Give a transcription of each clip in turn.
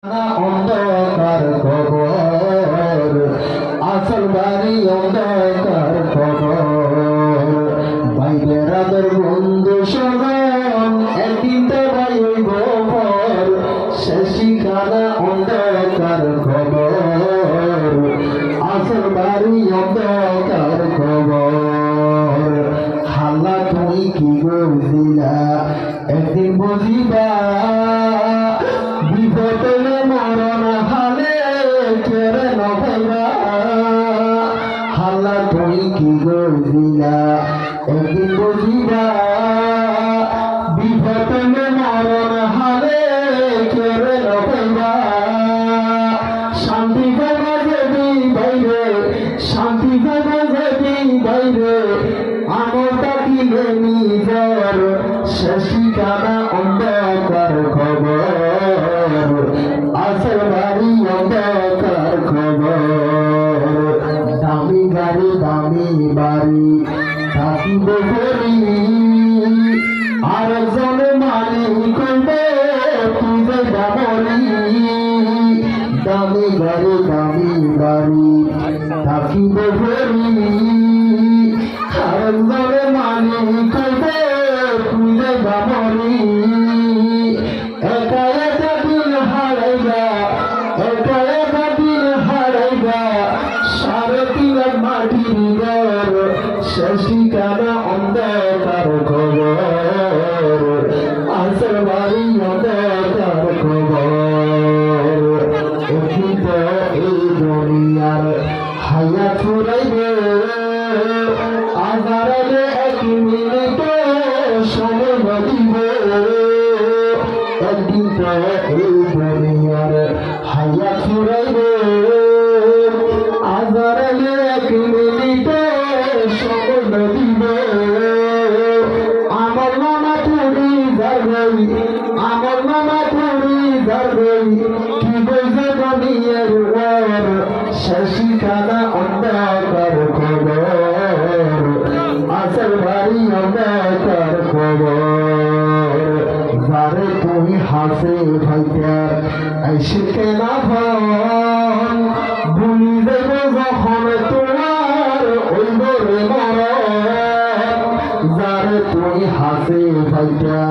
অন্ধকার খবর আসল বাড়ি অন্ধকার খবর বাইরে রাতের বন্ধু সজন একদিন তো ভাই গোপর শেষিখানা অন্ধকার খবর আসল বাড়ি অন্ধকার খবর হাল্লা তুমি কি বুঝিলা একদিন বুঝিবা বিপদে মরণ হালে কেড়ে নভাইবা হাল্লা তুই কি গজিলা একদিন বুঝিবা বিপদে মরণ হালে কেড়ে নভাইবা শান্তি পাইবা যদি বাইরে শান্তি পাইবা যদি বাইরে আমার তাকিলে নিজর শেষিকানা অন্ধকার খবর আসল বাড়ি অন্ধকার খবর দামি গাড়ি দামি বাড়ি থাকিব করি আর জনে মারি কইবে তুই দামরি দামি গাড়ি দামি বাড়ি থাকিব করি আর জনে মারি কইবে তুই দামরি একা একা দিন হারাইবা একা একা দিন হারাইবা সাড়ে তিন মাটির ঘর শেষিকানা অন্ধকার খবর আসল বাড়ি অন্ধকার খবর একদিন তো এই দুনিয়ার হাইয়া ছুড়াইবে আজারে এক মিনিটে সময় দিবে একদিন তো এই দুনিয়ার হাইয়া ছুড়াইবে আজারে এক মিনিটে সময় দিবে আমার মামা তুরি যাবেই আমার মামা তুরি যাবেই কি বলছে দুনিয়ার ওর শেষিখানা অন্ধকার খবর আসল বাড়ি অন্ধকার খবর যারে তুমি হাসে ভাইটা এসে কেনা ফোন ভুলি দেব যখন তোমার ওই বরে মরণ যারে তুমি হাসে ভাইটা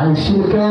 এসে কেনা